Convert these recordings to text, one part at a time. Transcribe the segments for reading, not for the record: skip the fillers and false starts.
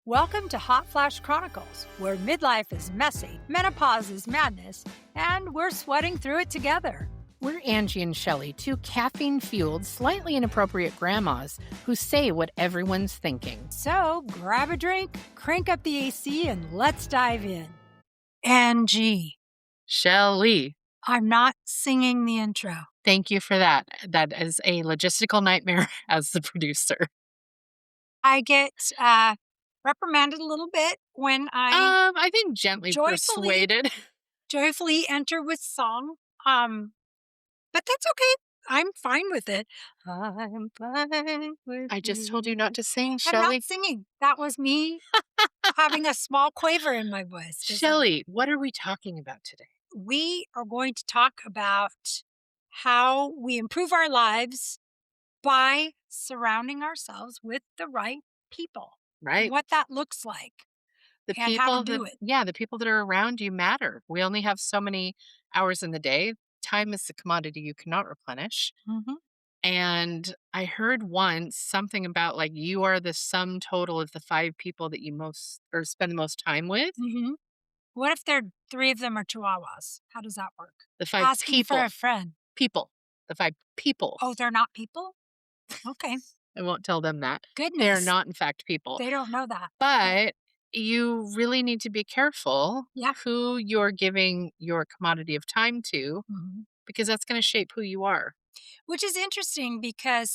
Welcome to Hot Flash Chronicles, where midlife is messy, menopause is madness, and we're sweating through it together. We're Angie and Shelly, two caffeine-fueled, slightly inappropriate grandmas who say what everyone's thinking. So grab a drink, crank up the AC, and let's dive in. Angie. Shelly. I'm not singing the intro. Thank you for that. That is a logistical nightmare as the producer. I get reprimanded a little bit when I think gently persuaded. joyfully enter with song. But that's okay. I'm fine with it. I'm fine with I just told you not to sing, Shelly. I'm not singing. That was me having a small quaver in my voice. Shelly, what are we talking about today? We are going to talk about how we improve our lives by surrounding ourselves with the right people. Right. What that looks like. The and people how to do it. Yeah, the people that are around you matter. We only have so many hours in the day. Time is the commodity you cannot replenish. Mm-hmm. And I heard once something about like you are the sum total of the 5 people that you most or spend the most time with. Mm-hmm. What if three of them are chihuahuas? How does that work? The 5 Asking people. for a friend. People. The 5 people. Oh, they're not people? Okay. I won't tell them that. Goodness. They're not, in fact, people. They don't know that. But you really need to be careful Yeah. who you're giving your commodity of time to, Mm-hmm. because that's going to shape who you are. Which is interesting because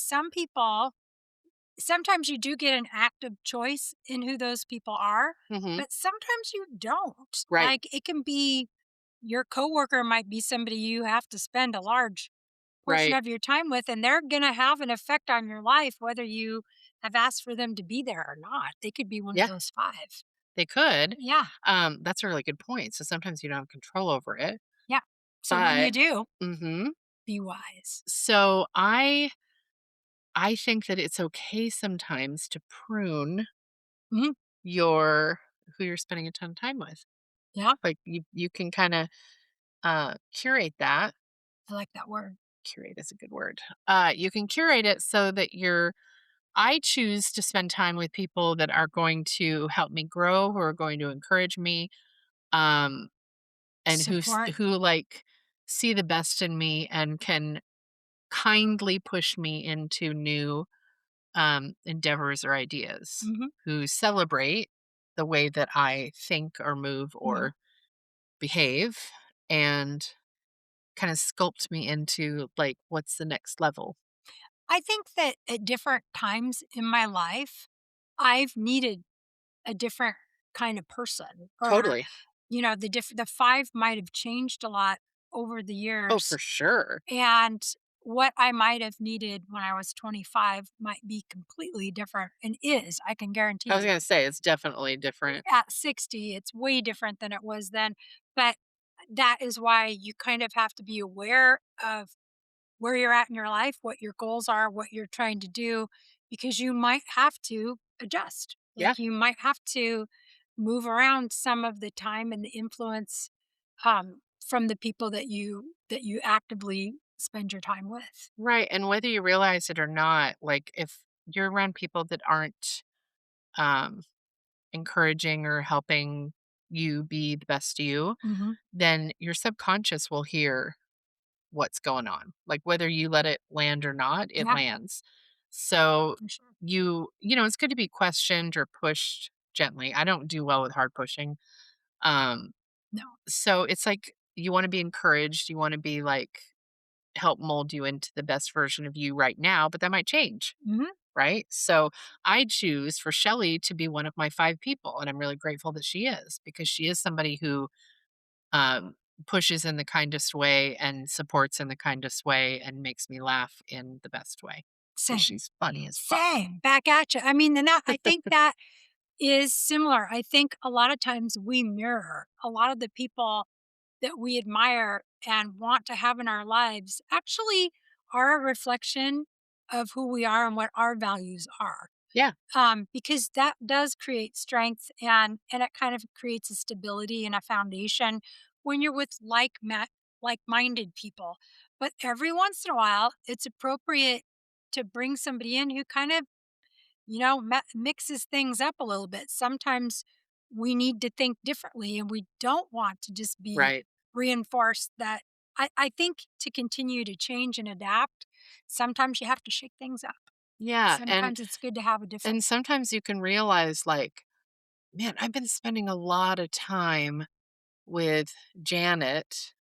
sometimes you do get an active choice in who those people are, Mhm. but sometimes you don't. Right. Like it can be your coworker might be somebody you have to spend a large portion Right. of your time with, and they're going to have an effect on your life, whether you have asked for them to be there or not. They could be one Yeah. of those 5. They could. Yeah. That's a really good point. So sometimes you don't have control over it. Yeah. So when you But do, mhm. be wise. So I think that it's okay sometimes to prune Mhm. who you're spending a ton of time with. Yeah. Like you can kind of curate that. I like that word. Curate is a good word. You can curate it so that I choose to spend time with people that are going to help me grow, who are going to encourage me, um, and Support. who like see the best in me and can kindly push me into new endeavors or ideas, Mhm. who celebrate the way that I think or move or behave and kind of sculpt me into like what's the next level. I think that at different times in my life, I've needed a different kind of person. Or, Totally. the 5 might have changed a lot over the Oh, years. for sure. And what I might have needed when I was 25 might be completely different and is, I can guarantee I was you. going to say it's definitely different. At 60, it's way different than it was then. But that is why you kind of have to be aware of where you're at in your life, what your goals are, what you're trying to do, because you might have to adjust. Yeah. Like you might have to move around some of the time and the influence from the people that you actively spend your time with. Right. And whether you realize it or not, like if you're around people that aren't um, encouraging or helping you be the best you, Mm-hmm. then your subconscious will hear what's going on. Like whether you let it land or not, it Yeah, lands. So for sure. it's good to be questioned or pushed gently. I don't do well with hard pushing. Um, No. so it's like you want to be encouraged, you want to be like help mold you into the best version of you right now, but that might change. Mm-hmm. Right. So I choose for Shelly to be one of my 5 people. And I'm really grateful that she is because she is somebody who um, pushes in the kindest way and supports in the kindest way and makes me laugh in the best way. 'Cause Same. she's funny as fuck. Same. Back at you. I mean, and that I think that is similar. I think a lot of times we mirror a lot of the people that we admire and want to have in our lives actually are a reflection of who we are and what our values are. Yeah. Because that does create strength and it kind of creates a stability and a foundation when you're with like-minded people. But every once in a while, it's appropriate to bring somebody in who kind of mixes things up a little bit. Sometimes we need to think differently and we don't want to just be Right. reinforced that. I think to continue to change and adapt, sometimes you have to shake things up. Yeah, Sometimes it's good to have a different and sometimes you can realize, like, man, I've been spending a lot of time with Janet.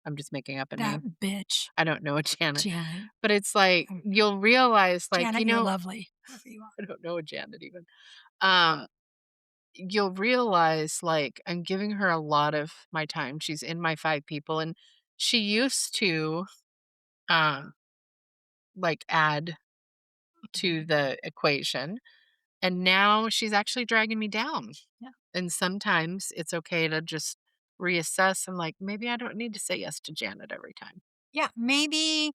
I'm just making up a that name. bitch, I don't know a Janet, Janet. but it's like Um, you'll realize, like, Janet, you're lovely, whoever you are. I don't know a Janet even. Um, you'll realize, like, I'm giving her a lot of my time. She's in my 5 people, and she used to, um, like, add to Mhm. the equation, and now she's actually dragging me down. Yeah. And sometimes it's okay to just reassess and, like, maybe I don't need to say yes to Janet every time. Yeah, maybe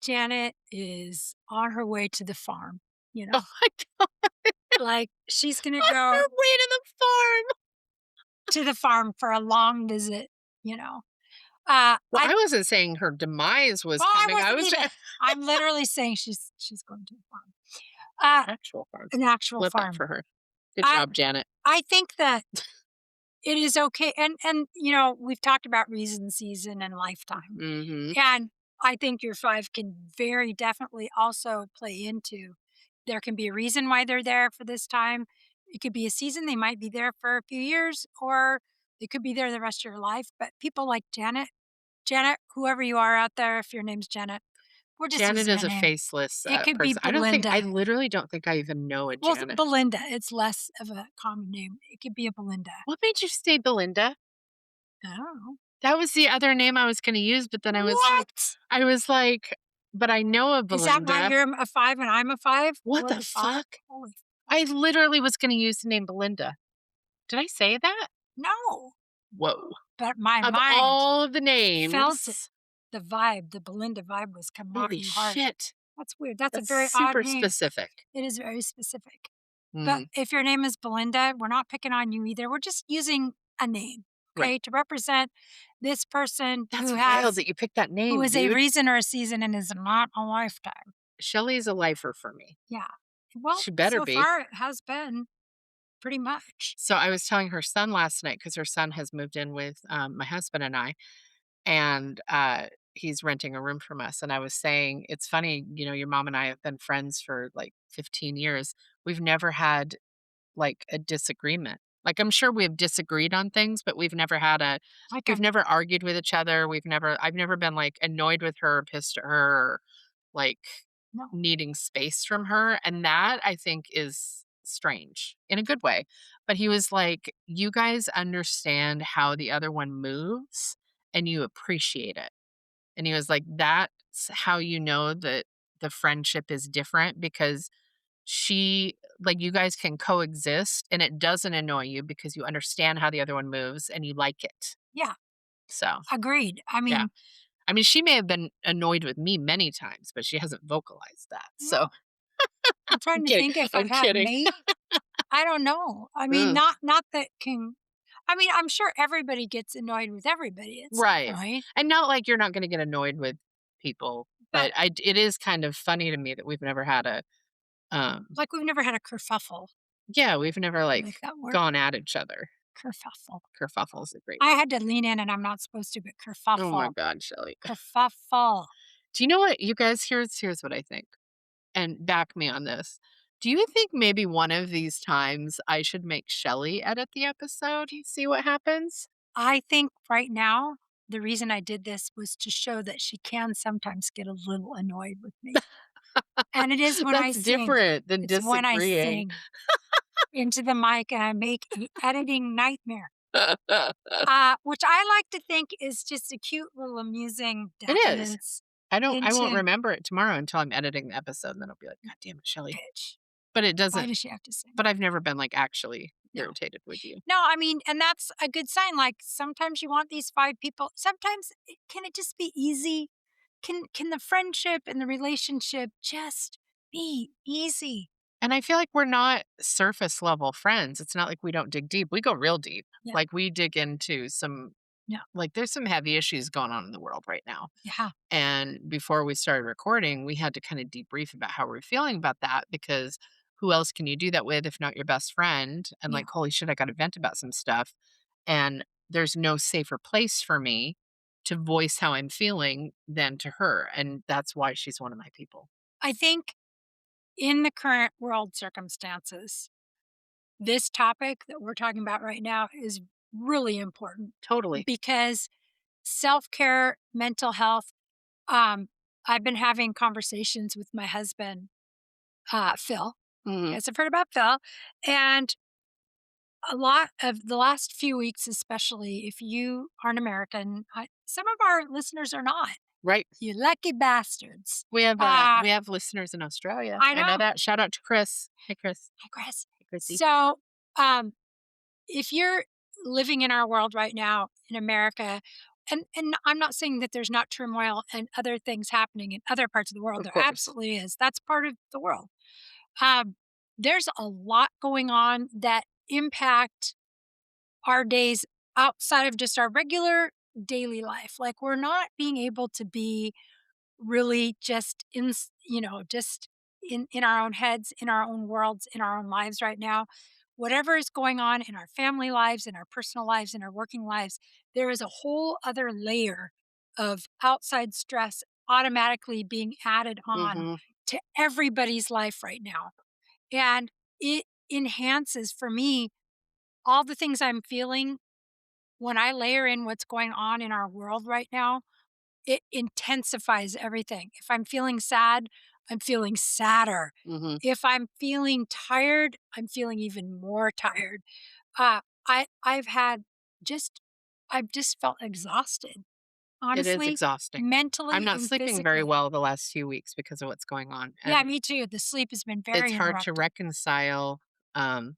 Janet is on her way to the farm, you Oh know? my god, Like, she's gonna on her go way to the farm. to the farm for a long visit, you know? Well, I I wasn't saying her demise was well, I coming. I wasn't was either. I'm literally saying she's going to the farm. Uh, actual farm. an actual Love that farm. for her. Good I job, Janet. I think that it is okay, and we've talked about reason, season, and lifetime, Mhm. and I think your 5 can very definitely also play into there can be a reason why they're there for this time. It could be a season, they might be there for a few years, or they could be there the rest of your life, but people like Janet, whoever you are out there, if your name's Janet, we're just Janet using is a a name. faceless, It could be person. I Belinda. literally don't think I even know a Well, Janet. Belinda, it's less of a common name. It could be a Belinda. What made you say Belinda? I don't know. That was the other name I was gonna use, but then What? I was like, "But I know a Is that why Belinda." you're a 5 and I'm a 5? What We're the the 5? fuck? Holy I literally was gonna use the name Belinda. Did I say that? no, Whoa. but my Of mind all of the felt it. names, The vibe, the Belinda vibe was coming off holy you hard. shit. That's weird. That's a That's very odd super name. specific. It is very specific. But Mm, if your name is Belinda, we're not picking on you either. We're just using a name, right. okay, to represent this person That's wild that you picked that who name, is a dude. reason or a season and is not a lifetime. Shelly's a lifer for me. Yeah. Well, She better so be. far it has been pretty much. So I was telling her son last night because her son has moved in with my husband and I, and he's renting a room from us. And I was saying, it's funny, your mom and I have been friends for like 15 years. We've never had like a disagreement. Like I'm sure we have disagreed on things, but Like we've I'm never argued with each other. I've never been like annoyed with her, or pissed at her, or like no. needing space from her. And that I think is strange in a good way. But he was like, you guys understand how the other one moves and you appreciate it. And he was like, that's how you know that the friendship is different because you guys can coexist and it doesn't annoy you because you understand how the other one moves and you like it. Yeah, So, agreed. I yeah. mean, I mean, she may have been annoyed with me many times, but she hasn't vocalized that. So, no. I'm I'm trying to kidding. think if I've I'm had kidding. mate. I don't know. I mean, Ugh. not that can I mean, I'm sure everybody gets annoyed with everybody at some Right. point, And not like you're not going to get annoyed with people, but but it is kind of funny to me that we've never had like we've never had a kerfuffle. yeah, we've never I like like that word, gone at each other. kerfuffle. Kerfuffle is a great I word. had to lean in and I'm not supposed to, but Oh my kerfuffle, God, Shelly. kerfuffle. Do you know what, you guys? Here's what I think, and back me on this. Do you think maybe one of these times I should make Shelly edit the episode and see what happens? I think right now, the reason I did this was to show that she can sometimes get a little annoyed with me. And it is when I That's sing. different than It's when I disagreeing. sing into the mic and I make an editing nightmare. It Which I like to think is just a cute little amusing is. decadence I won't into remember it tomorrow until I'm editing the episode, and then I'll be like, "God damn it, Shelly." bitch. But it Why doesn't does she have to sing? but I've never been, like, actually No. irritated with you. No, I mean, and that's a good sign. Like sometimes you want these 5 people. Sometimes can it just be easy? Can the friendship and the relationship just be easy? And I feel like we're not surface level friends. It's not like we don't dig deep. We go real deep. Yeah. Like, we dig into Yeah. there's some heavy issues going on in the world right now. Yeah. And before we started recording, we had to kind of debrief about how we're feeling about that because who else can you do that with if not your best friend? And Yeah. like, holy shit, I got to vent about some stuff. And there's no safer place for me to voice how I'm feeling than to her. And that's why she's one of my people. I think in the current world circumstances, this topic that we're talking about right now is really important Totally. because self-care, mental health, um, I've been having conversations with my husband, Phil. You Hmm. guys have heard about Phil. And a lot of the last few weeks, especially if you aren't American, some of our listeners are not. Right. You lucky bastards. We have listeners in Australia. I I know know. that. Shout out to Chris. Hey Chris. Hi, Chris. Hey Chrissy. So, um, if you're living in our world right now in America, and I'm not saying that there's not turmoil and other things happening in other parts of the world. Of There course. absolutely is. That's part of the world. Um, there's a lot going on that impact our days outside of just our regular daily life. Like we're not being able to be really just just in our own heads, in our own worlds, in our own lives right now. Whatever is going on in our family lives, in our personal lives, in our working lives, there is a whole other layer of outside stress automatically being added on Hmm. to everybody's life right now. And it enhances for me all the things I'm feeling when I layer in what's going on in our world right now. It intensifies everything. If I'm feeling sad, I'm feeling sadder. Hmm. If I'm feeling tired, I'm feeling even more tired. I've had just I've just felt exhausted, It is honestly, exhausting. I'm mentally not and sleeping very physically. well the last few weeks because of what's going on. Yeah, And me too. The sleep has been it's very hard to interrupted. reconcile. Um,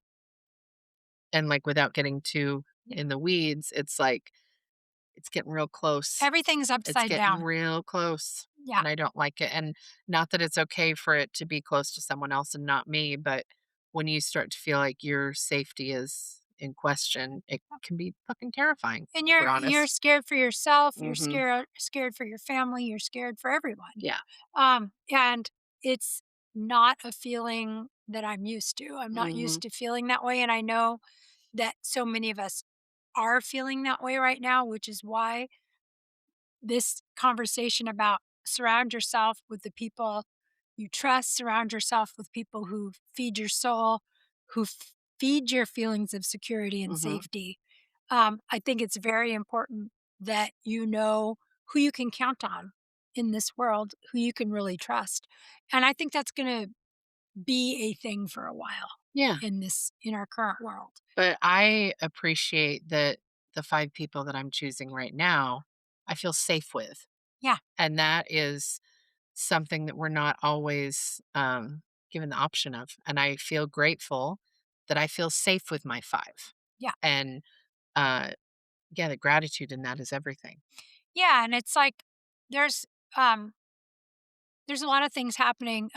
and like without getting too Yeah. in the weeds, it's like it's getting real close. Everything's It's upside getting down. real close. Yeah. And I don't like it. And not that it's okay for it to be close to someone else and not me, but when you start to feel like your safety is in question, it can be fucking terrifying, And if we're you're honest. scared for yourself, you're Hmm. scared for your family, you're scared for everyone. Yeah. And it's not a feeling that I'm used to. I'm not Hmm. used to feeling that way, and I know that so many of us are feeling that way right now, which is why this conversation about surround yourself with the people you trust, surround yourself with people who feed your soul, who feed your feelings of security and Hmm. safety. I think it's very important that you know who you can count on in this world, who you can really trust. And I think that's going to be a thing for a while Yeah. in our current world. But I appreciate that the 5 people that I'm choosing right now, I feel safe with. Yeah, And that is something that we're not always given the option of. And I feel grateful that I feel safe with my 5. yeah, And uh, yeah, the gratitude in that is everything. yeah. And it's like there's um, there's a lot of things happening.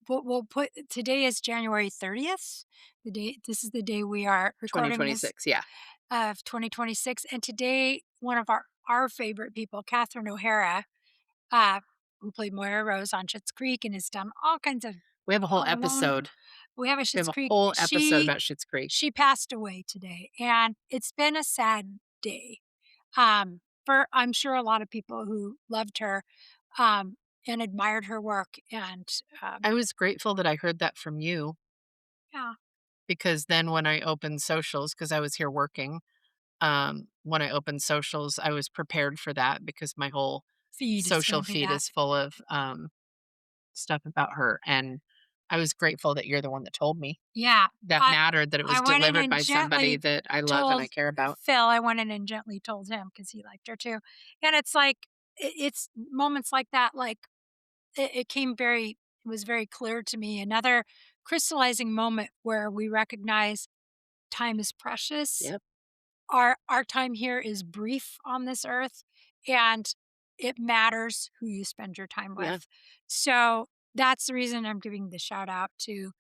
We'll put today is January 30th. The day This is the day we are recording this 2026. Yeah. of 2026. And today, one of our favorite people, Catherine O'Hara, uh, who played Moira Rose on Schitt's Creek and has done all kinds of We have a whole alone. episode. We have a We have Schitt's a Creek. whole episode She about Schitt's Creek. she passed away today, and it's been a sad day. For I'm sure a lot of people who loved her um, and admired her work, and I was grateful that I heard that from you yeah, because then when I opened socials, because I was here working, when I opened socials, I was prepared for that because my whole feed is social going to be feed that. is full of stuff about her. And I was grateful that you're the one that told me Yeah, that I mattered, that it I was went in delivered and by somebody gently that I love and I told care about. Phil. I went in and gently told him because he liked her too. And it's like it's moments like that. Like it came very. It was very clear to me. Another crystallizing moment where we recognize time is precious. Yep. Our time here is brief on this earth, and it matters who you spend your time Yeah. with. So that's the reason I'm giving the shout out to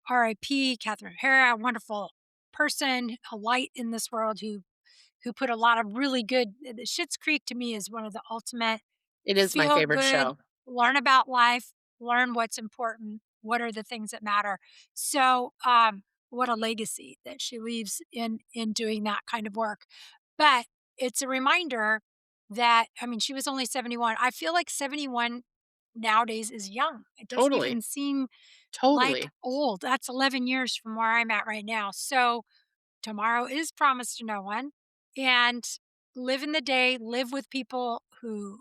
RIP Catherine O'Hara, a wonderful person, a light in this world who put a lot of really good. The Schitt's Creek to me is one of the ultimate It is my feel favorite good, show. learn about life, learn what's important what are the things that matter. So, what a legacy that she leaves in doing that kind of work. But it's a reminder that, I mean, she was only 71. I feel like 71 nowadays is young. It doesn't Totally. even seem like Totally. old. That's 11 years from where I'm at right now. So tomorrow is promised to no one. And live in the day, live with people who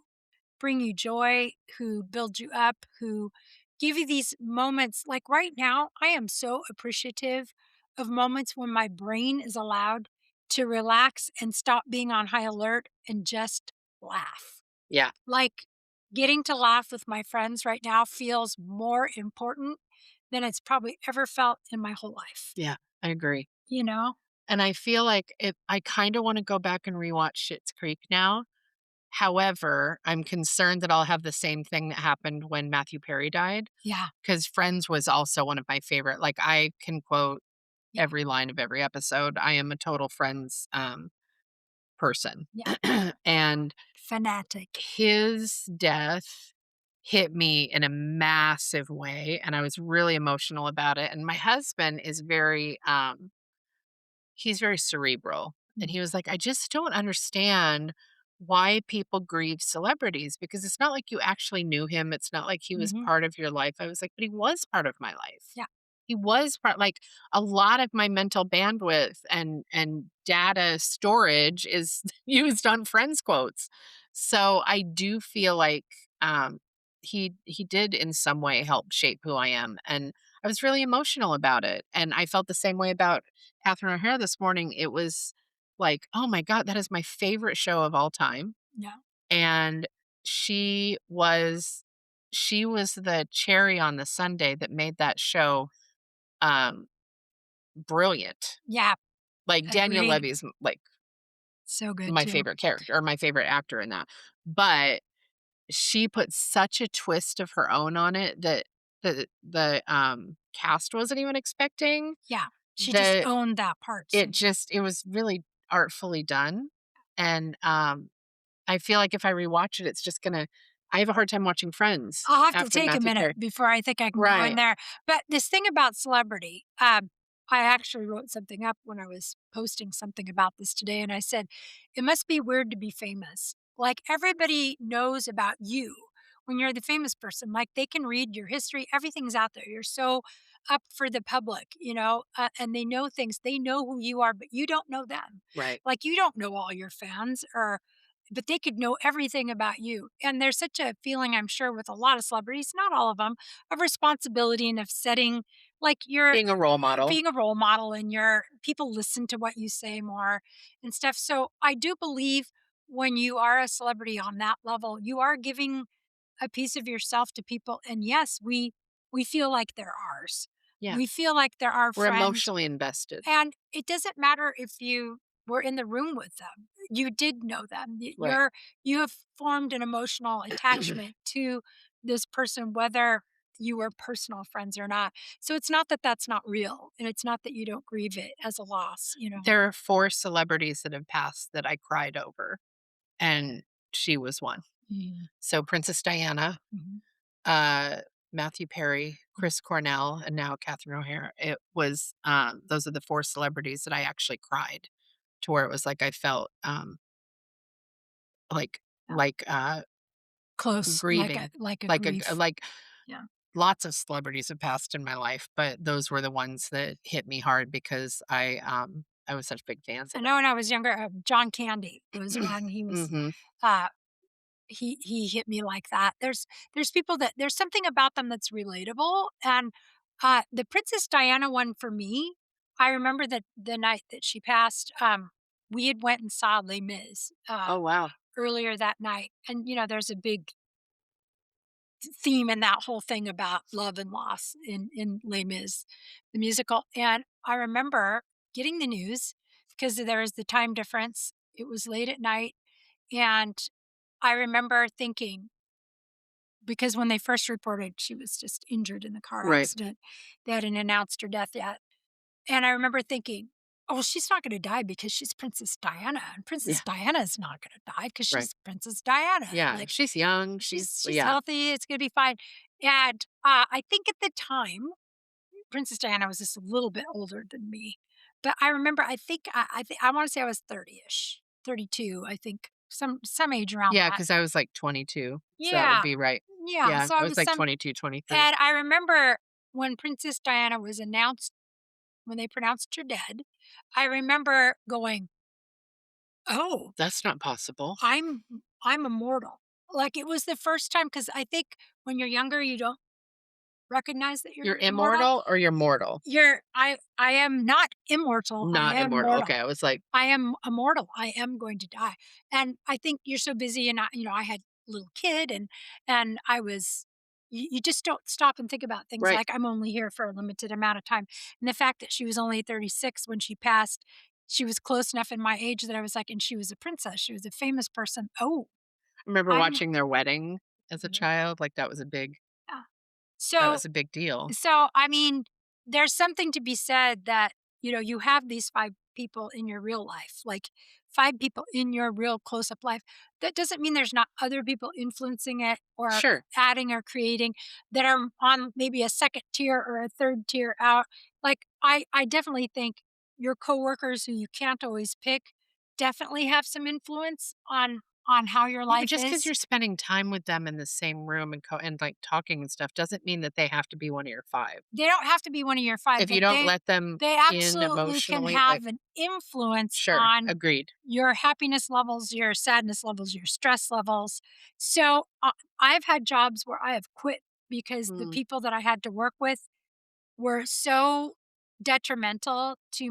bring you joy, who build you up, who give you these moments. Like right now, I am so appreciative of moments when my brain is allowed to relax and stop being on high alert and just laugh. Yeah. Like getting to laugh with my friends right now feels more important than it's probably ever felt in my whole life, Yeah. I agree. you know? And I feel like I kind of want to go back and rewatch Schitt's Creek now. However, I'm concerned that I'll have the same thing that happened when Matthew Perry died, Yeah, because Friends was also one of my favorite. Like, I can quote yeah, every line of every episode. I am a total Friends person. yeah. And Fanatic. his death hit me in a massive way, and I was really emotional about it. And my husband is very he's very cerebral. And Mm, he was like, I just don't understand why people grieve celebrities, because it's not like you actually knew him. It's not like he was mhm. part of your life. I was like, but he was part of my life. Yeah, He was part, like, a lot of my mental bandwidth and data storage is used on friends quotes. So I do feel like um he did in some way help shape who I am. And I was really emotional about it. And I felt the same way about Catherine O'Hara this morning. It was like, oh my God, that is my favorite show of all time. yeah, And she was she was the cherry on the sundae that made that show um brilliant. yeah, Like, Daniel agreed. Levy's like So good my too. favorite character, or my favorite actor in that. But she put such a twist of her own on it that the cast wasn't even expecting. Yeah, she just That owned that part so it well. just it was really artfully done. And I feel like if I rewatch it, it's just gonna I have a hard time watching Friends I'll have to after take a Matthew minute Perry. before I think I can go in Right. there. But this thing about celebrity, I actually wrote something up when I was posting something about this today, and I said, it must be weird to be famous. Like everybody knows about you when you're the famous person. Like they can read your history, everything's out there. You're so up for the public, and they know things. They know who you are, but you don't know them. Right. Like you don't know all your fans or but they could know everything about you. And there's such a feeling, I'm sure, with a lot of celebrities, not all of them, of responsibility and of setting, like you're Being a role model. being a role model and your people listen to what you say more and stuff. So I do believe when you are a celebrity on that level, you are giving a piece of yourself to people. And yes, we feel like they're ours. Yeah. We feel like they're our We're friends emotionally invested. and it doesn't matter if you were in the room with them. You did know them. Right. You have formed an emotional attachment to this person, whether you were personal friends or not. So it's not that that's not real, and it's not that you don't grieve it as a loss. There are 4 celebrities that have passed that I cried over, and she was one. Mm, So Princess Diana, mhm, uh, Matthew Perry, mm. Chris Cornell, and now Catherine O'Hara. It was, those are the 4 celebrities that I actually cried, to where it was like I felt, like Yeah. like, Close, grieving. like a Like grief. like Yeah. lots of celebrities have passed in my life, but those were the ones that hit me hard because I was such big fans I of know when I was younger, John Candy was them. one. He was Mhm. uh, he hit me like that. There's people that there's something about them that's relatable, and, the Princess Diana one for me, I remember that the night that she passed, we had went and saw Les Mis, Oh, wow. earlier that night, and, there's a big theme in that whole thing about love and loss in Les Mis, the musical, and I remember getting the news because there was the time difference. It was late at night, and I remember thinking because when they first reported she was just injured in the car Right. accident, they hadn't announced her death yet. And I remember thinking, oh, she's not going to die because she's Princess Diana. And Princess Yeah, Diana is not going to die because right. she's Princess Diana. Yeah, Like she's young, she's she's she's yeah. healthy. It's going to be fine. And, I think at the time, Princess Diana was just a little bit older than me, but I remember I wanna say I was 30-ish, 32, I think, some age around Yeah, that. because I was, like, 22, so that would Yeah. be right. Yeah, Yeah, so I I was, was like, some 22, 23. and I remember when Princess Diana was announced when they pronounced her dead, I remember going, "Oh, That's not possible. I'm I'm immortal." Like, it was the first time because I think when you're younger, you don't recognize that You're you're immortal. immortal or you're mortal? I am not immortal, I Not am immortal, mortal. okay, I was like, I am immortal. I am going to die. And I think you're so busy and I had a little kid and I was you just don't stop and think about things right. like I'm only here for a limited amount of time. And the fact that she was only 36 when she passed, she was close enough in my age that I was like, and she was a princess. She was a famous person. Oh, I remember I'm watching their wedding as a yeah. child, like, that So was a big deal. So, I mean, there's something to be said that, you have these 5 people in your real life, like 5 people in your real close up life. That doesn't mean there's not other people influencing it or Sure, adding or creating that are on maybe a second tier or a third tier out. Like, I definitely think your coworkers who you can't always pick definitely have some influence on how your yeah, but life just because 'cause is. you're spending time with them in the same room and, like, talking and stuff doesn't mean that they have to be one of your 5. They don't have to be one of your 5, If you but don't they let them they in absolutely can emotionally, like have an influence sure, on agreed. your happiness levels, your sadness levels, your stress levels. So, I've had jobs where I have quit because the Mm, people that I had to work with were so detrimental to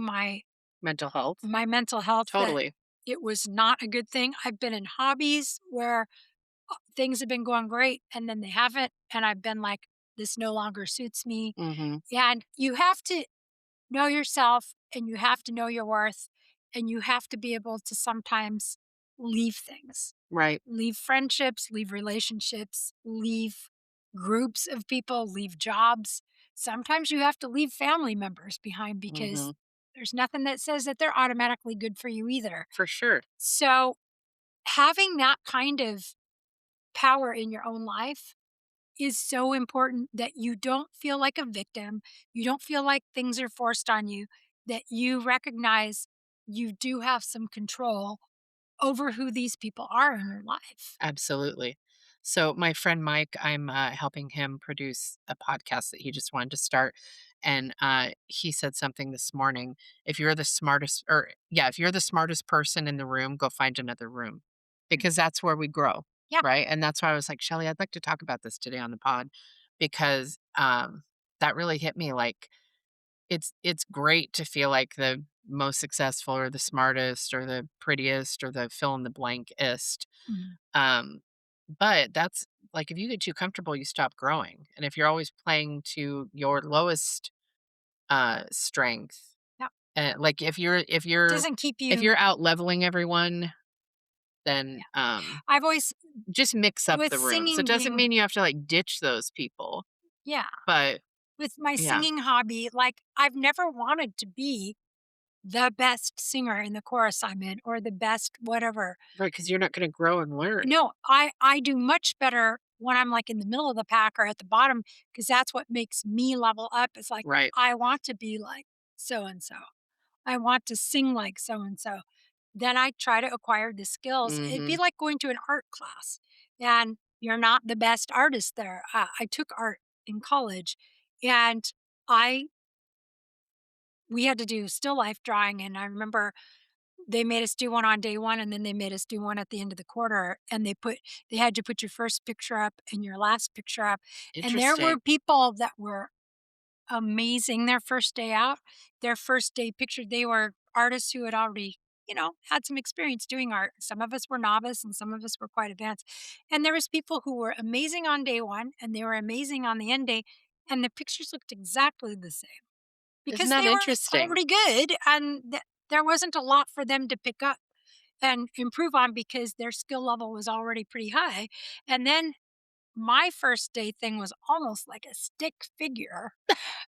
mental health, my mental health that totally. it was not a good thing. I've been in hobbies where, things have been going great and then they haven't, and I've been like, "This no longer suits me." Mhm, And you have to know yourself and you have to know your worth and you have to be able to sometimes leave things, right, leave friendships, leave relationships, leave groups of people, leave jobs. Sometimes you have to leave family members behind because mhm, there's nothing that says that they're automatically good for you either. for sure. So, having that kind of power in your own life is so important that you don't feel like a victim. You don't feel like things are forced on you, that you recognize you do have some control over who these people are in your life. Absolutely. So my friend Mike, I'm helping him produce a podcast that he just wanted to start, and he said something this morning. If you're the smartest, or yeah, if you're the smartest person in the room, go find another room, because that's where we grow, Yeah. right? And that's why I was like, Shelly, I'd like to talk about this today on the pod, because that really hit me. Like it's great to feel like the most successful or the smartest or the prettiest or the fill in the blankest, Mhm. um, but that's like, if you get too comfortable, you stop growing, and if you're always playing to your lowest, strength, Yeah. like, Doesn't keep if you you're out leveling everyone, then, yeah. I've always just mix up with the room. So it singing doesn't being mean you have to, like, ditch those people, yeah, but with my yeah, singing hobby, like I've never wanted to be the best singer in the chorus I'm in or the best whatever. right, because 'cause you're not gonna grow and learn. No, I do much better when I'm, like, in the middle of the pack or at the bottom because that's what makes me level up. It's like, Right. I want to be like so and so. I want to sing like so and so. Then I try to acquire the skills. It'd be Mhm. like going to an art class, and you're not the best artist there. I took art in college, and I we had to do still life drawing, and I remember they made us do one on day 1, and then they made us do one at the end of the quarter, and they had you put your first picture up and your last picture up, and there were Interesting. people that were amazing their first day out, their first day picture they were artists who had already, had some experience doing art. Some of us were novice and some of us were quite advanced, and there was people who were amazing on day 1, and they were amazing on the end day, and the pictures looked exactly the same Isn't because that they were interesting? already good, and there wasn't a lot for them to pick up and improve on because their skill level was already pretty high. And then my first day thing was almost like a stick figure.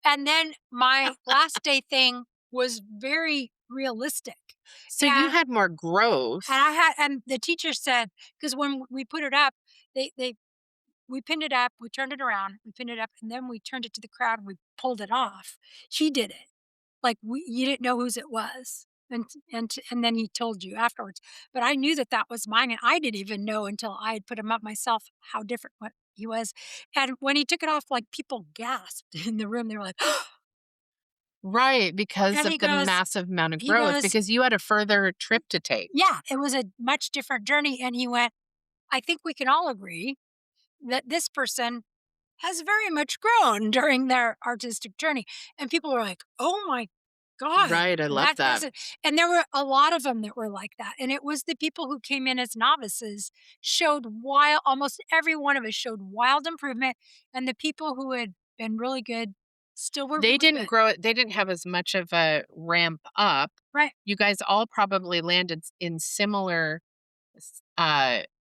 And then my last day thing was very realistic. So you And had more growth. and the teacher said, because when we put it up, they we pinned it up, we turned it around, we pinned it up, and then we turned it to the crowd and we pulled it off. He did it. Like, you didn't know whose it was, and then he told you afterwards. But I knew that that was mine, and I didn't even know until I had put him up myself how different what he was. And when he took it off, like, people gasped in the room. They were like, Right, because and of the massive amount of he growth, goes, because you had a further trip to take. "Yeah, it was a much different journey." And he went, "I think we can all agree that this person has very much grown during their artistic journey." And people were like, "Oh my god, Right, I love that that. person." And there were a lot of them that were like that. And it was the people who came in as novices showed wild almost every one of us showed wild improvement, and the people who had been really good still were They really didn't good. grow it, they didn't have as much of a ramp up. Right. You guys all probably landed in similar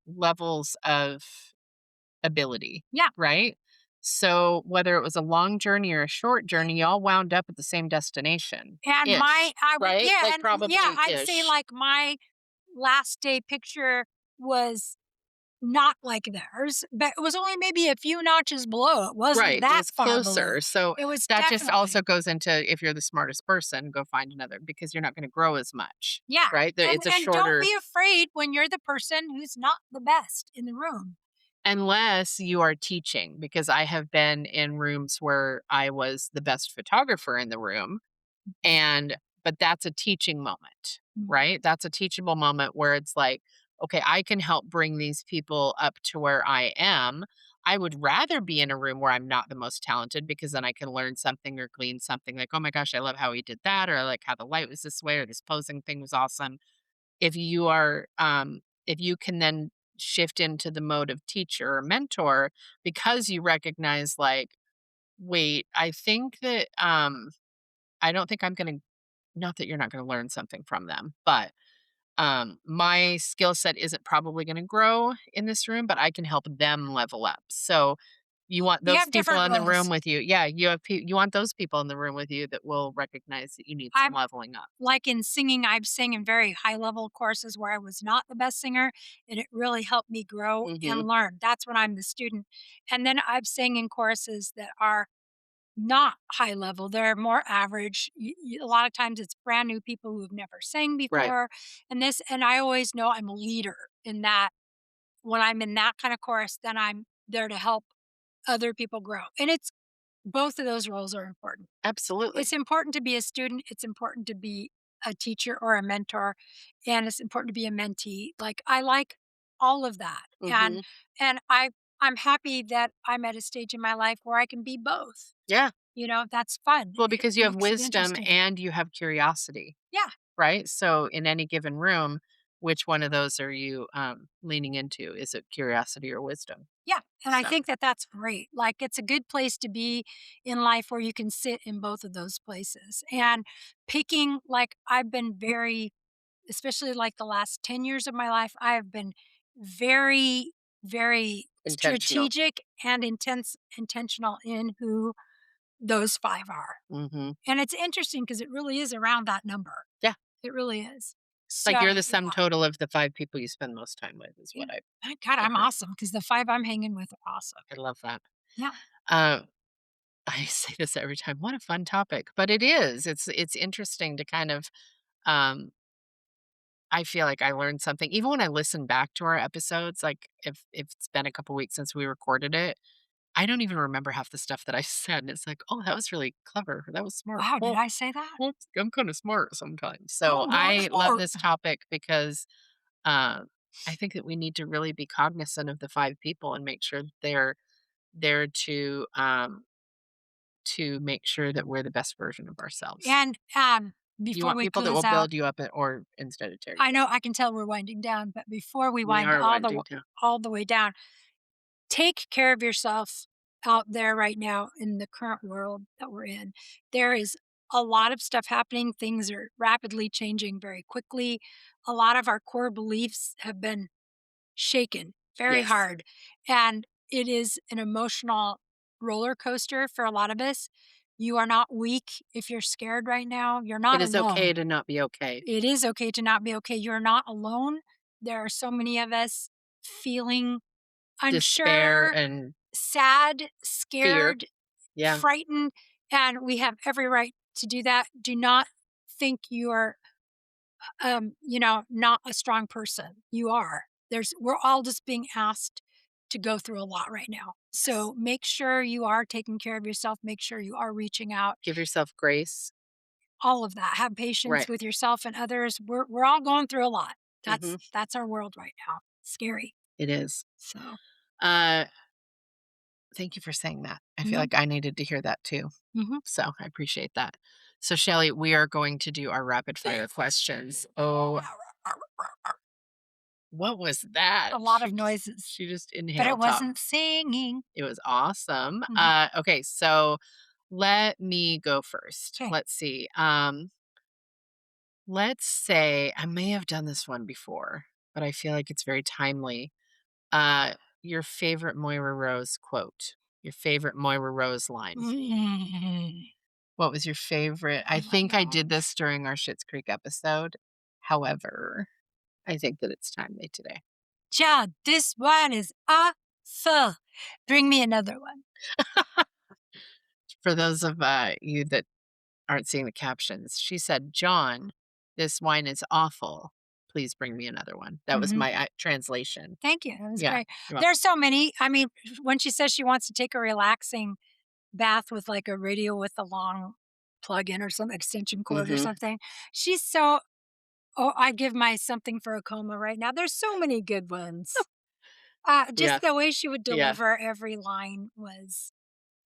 levels of ability, Yeah. right? So whether it was a long journey or a short journey, y'all wound up at the same destination And ish, I would, right? yeah, Like and yeah, probably I'd say ish. like my last day picture was not like theirs, but it was only maybe a few notches below. It wasn't Right. It that was far below. closer. So It was that just definitely, also goes into, if you're the smartest person, go find another, because you're not going to grow as much, yeah. right? It's a And don't shorter, be afraid when you're the person who's not the best in the room. unless you are teaching, because I have been in rooms where I was the best photographer in the room. And but that's a teaching moment, Mhm. right? That's a teachable moment where it's like, okay, I can help bring these people up to where I am. I would rather be in a room where I'm not the most talented, because then I can learn something or glean something like, oh my gosh, I love how he did that, or I like how the light was this way, or this posing thing was awesome. If you are, if you can then shift into the mode of teacher or mentor, because you recognize, like, wait, I think that, I don't think I'm going to, not that you're not gonna learn something from them, but, my skill set isn't probably gonna grow in this room, but I can help them level up. So, you want We those have people different in the room roles. with you. Yeah, you want those people in the room with you that will recognize that you need some I'm leveling up. like in singing, I've sang in very high level courses where I was not the best singer, and it really helped me grow Mhm. and learn. That's when I'm the student. And then I've sang in courses that are not high level, they're more average. A lot of times it's brand new people who've never sang Right. before, and I always know I'm a leader in that. When I'm in that kind of course, then I'm there to help other people grow. And it's both of those roles are important. It's Absolutely. important to be a student, it's important to be a teacher or a mentor, and it's important to be a mentee. Like I like all of that. Mhm. And I'm happy that I'm at a stage in my life where I can be both. Yeah. You know, that's fun. Well, It because you have makes it wisdom interesting. and you have curiosity, Yeah, right? So, in any given room, which one of those are you, leaning into? Is it curiosity or wisdom? yeah, and I So think that that's great. Like, it's a good place to be in life where you can sit in both of those places. And picking like, I've been very especially, like, the last 10 years of my life, I have been very, very intentional. strategic and intentional in who those 5 are. Mhm. And it's interesting because it really is around that number. Yeah. It really is. Like, you're So, the sum yeah. total of the 5 people you spend most time with, is Yeah. what Thank God I've I'm heard. awesome because the 5 I'm hanging with are awesome. I love that. Yeah. Uh, I say this every time, what a fun topic, but it is. It's interesting to kind of, um I feel like I learned something even when I listen back to our episodes, like, if it's been a couple weeks since we recorded it, I don't even remember half the stuff that I said, and it's like, "Oh, that was really clever. That was smart. Wow, did Well, I say that? well, I'm kinda smart sometimes." So, Oh, that was I love smart. this topic because, uh, I think that we need to really be cognizant of the 5 people and make sure that they're there to make sure that we're the best version of ourselves. And, You before want we people that close will out, build you up, or instead of tear you I know down. I can tell we're winding down, but before we We wind are winding down. all the way down, take care of yourself out there right now in the current world that we're in. There is a lot of stuff happening. Things are rapidly changing very quickly. A lot of our core beliefs have been shaken very Yes. hard. And it is an emotional roller coaster for a lot of us. You are not weak if you're scared right now. You're It not is okay alone. to not be okay. It is okay to not be okay. You're not alone. There are so many of us feeling despair unsure, and sad, fear. scared, Yeah. frightened, and we have every right to do that. Do not think you're, not a strong person. You are. We're all just being asked to go through a lot right now. Yes. So make sure you are taking care of yourself. Make sure you are reaching out. Give yourself grace. All of that. Have patience Right. with yourself and others. We're all going through a lot. Mhm. That's our world right now. Scary. It is. So, Uh, thank you for saying that. I feel mhm, like I needed to hear that too. mhm. So I appreciate that. So, Shelly, we are going to do our rapid fire questions. Oh, what was that? A lot of noises, She just but it inhaled top. wasn't singing. It was awesome. Mhm. Okay, so let me go first. 'Kay. Let's see. Let's say I may have done this one before, but I feel like it's very timely. Your favorite Moira Rose quote. Your favorite Moira Rose line. Mm. What was your favorite? I Oh my think I did gosh. this during our Schitt's Creek episode. However, I think that it's timely today. John, this one is awesome. Bring me another one. For those of you that aren't seeing the captions, she said, "John, this wine is awful. Please bring me another one." That was Mhm. my translation. Thank you. That was Yeah, great. you're welcome. There's so many. I mean, when she says she wants to take a relaxing bath with like a radio with a long plug in or some extension cord or Mhm. something, she's so. Oh, I give my something for a coma right now. There's so many good ones. Yeah, Just the way she would yeah. deliver every line was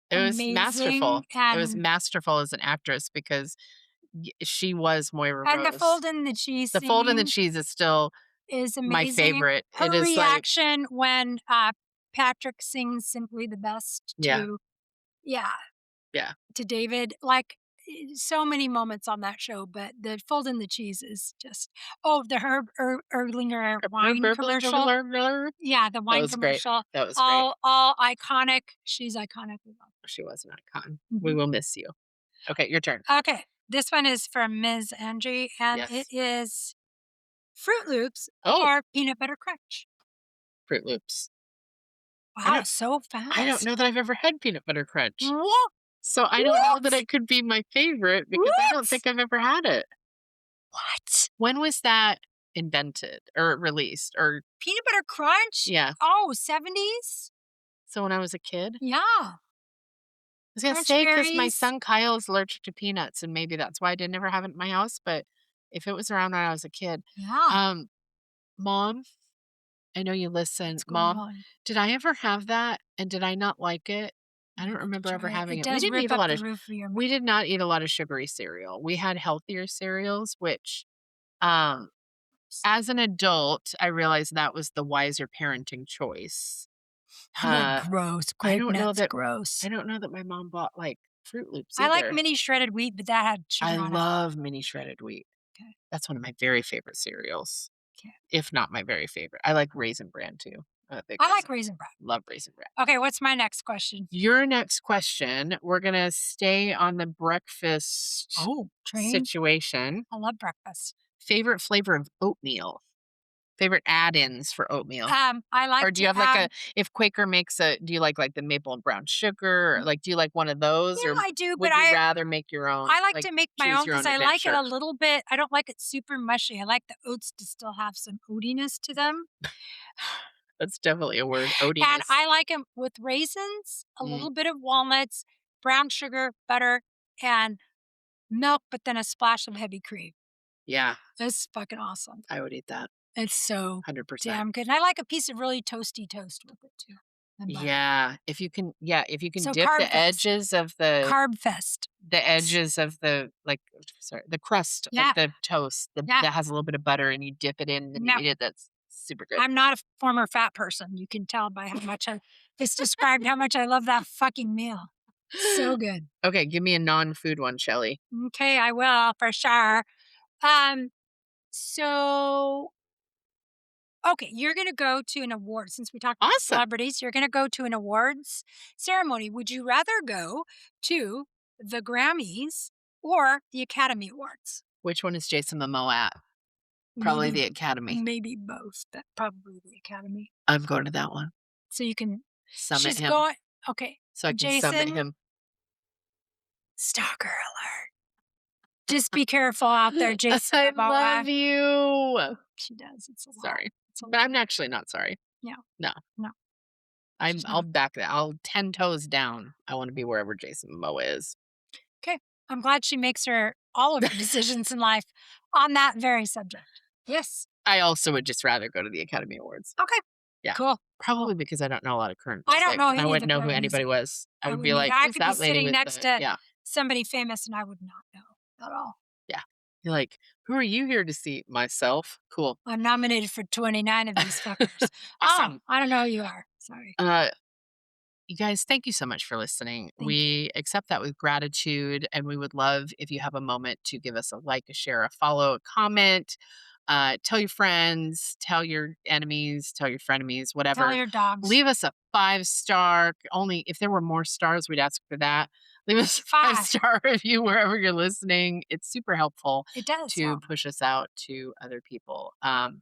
It was amazing, masterful. It was masterful as an actress because she was Moira and the Rose. fold in the cheese The Fold and the scene Cheese is still is my amazing. favorite. It Her is like reaction when, Patrick sings "Simply the Best" yeah, yeah, yeah. to David, like, so many moments on that show, but the fold in the cheese is just the Herb Erlinger wine commercial. That Yeah, the wine was great. commercial, That was great. all iconic. She's iconic. We love She was an icon. her. We Mhm. will miss you. Okay, your turn. Okay, this one is from Ms. Angie, and it Yes. is Fruit Loops Oh, or peanut butter crunch. Fruit Loops. I Wow, don't so I don't fast. know that I've ever had peanut butter crunch. What? So I don't know that What? it could be my favorite because I don't What? think I've ever had it. What? When was that invented or released or Peanut butter crunch? yeah. Oh, 70s? So when I was a kid? Yeah. I was gonna Crunch say because my berries. son Kyle is allergic to peanuts, and maybe that's why I didn't ever have it in my house, but if it was around when I was a kid Yeah. um, Mom, I know you listen. What's going Mom, on? did I ever have that, and did I not like it? I You don't need to remember ever try it. having It it. We does didn't rip eat a up lot the of roof of your mouth. we did not eat a lot of sugary cereal. We had healthier cereals, which, um, as an adult, I realized that was the wiser parenting choice. Uh, Gross. I Grape don't know nuts, that gross. I don't know that my mom bought, like, Fruit Loops I like either. mini shredded wheat, but that had I sugar on it. love mini shredded wheat. Okay. That's one of my very favorite cereals, Okay. if not my very favorite. I like Raisin Bran too. I'm a big I like Raisin Raisin Bran. love Raisin Bran. Okay, what's my next question? Your next question, we're gonna stay on the breakfast Oh, train. situation. I love breakfast. Favorite flavor of oatmeal? Favorite add-ins for oatmeal? I like Or do to you have like add a if Quaker makes a do you like the maple and brown sugar? Or, like, do you like one of those, yeah, or I do, but would you rather make your own, I like like, to make my choose own your because own I like it adventure? a little bit. I don't like it super mushy. I like the oats to still have some oatiness to them. That's definitely a word, And oatiness. I like them with raisins, a Mm, little bit of walnuts, brown sugar, butter, and milk, but then a splash of heavy cream. yeah, It's fucking awesome. I would eat that, It's so 100%. damn good. And I like a piece of really toasty toast with it too. And butter. Yeah, if you can So dip carb fest. Carb fest. the edges of the, like, sorry, the crust of Yeah. the toast, Yeah. that has a little bit of butter and you dip it in and you No. eat it, that's super good. I'm not a former fat person. You can tell by how much I it's described how much I love that fucking meal. So good. Okay, give me a non-food one, Shelly. Okay, I will for sure. Um, so okay, you're gonna go to an award since we talked about Awesome. celebrities, you're gonna go to an awards ceremony. Would you rather go to the Grammys or the Academy Awards? Which one is Jason Momoa at? Probably Maybe the Academy. maybe both, but probably the Academy. I'm going to that one. So you can, Summit she's him. going, okay, So I can summit Jason, him. stalker alert. Just be careful out there, Jason I Momoa. love you. She does. It's a lot. Sorry. It's a But lot. I'm actually not sorry. Yeah. No. No, she's I'll not. back that. I'll 10 toes down. I want to be wherever Jason Momoa is. Okay. I'm glad she makes all of her decisions in life on that very subject. Yes. I also would just rather go to the Academy Awards. Okay. Yeah. Cool. Probably Cool. because I don't know a lot of current I don't music, know and I any of the wouldn't know who current anybody music. was. I I would be wouldn't like, either. I "Who's could be that lady sitting with next the" to Yeah, somebody famous and I would not know at all. yeah. You're like, "Who are you here to see?" "Myself." "Cool." I'm nominated for 29 of these fuckers. Oh, Awesome. I don't know who you are. Sorry. Uh, you guys, thank you so much for listening. Thank you. We accept that with gratitude, and we would love if you have a moment to give us a like, a share, a follow, a comment. Tell your friends, tell your enemies, tell your frenemies, Tell whatever. your dogs. Leave us a 5-star. Only if there were more stars, we'd ask for that. Leave us a 5. five-star review wherever you're listening. It's super helpful It does to help, push us out to other people. And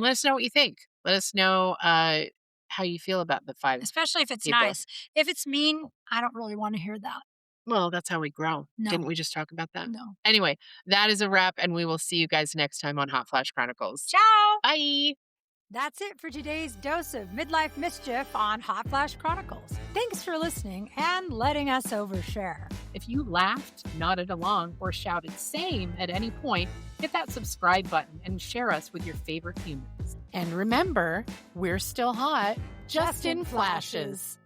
let us know what you think. Let us know how you feel about the 5 especially if it's people. nice. If it's mean, I don't really want to hear that. Well, that's how we grow. Didn't No, we just talk about that? no. Anyway, that is a wrap, and we will see you guys next time on Hot Flash Chronicles. Ciao. Bye. That's it for today's dose of midlife mischief on Hot Flash Chronicles. Thanks for listening and letting us overshare. If you laughed, nodded along, or shouted same at any point, hit that subscribe button and share us with your favorite humans. And remember, we're still hot, just in flashes.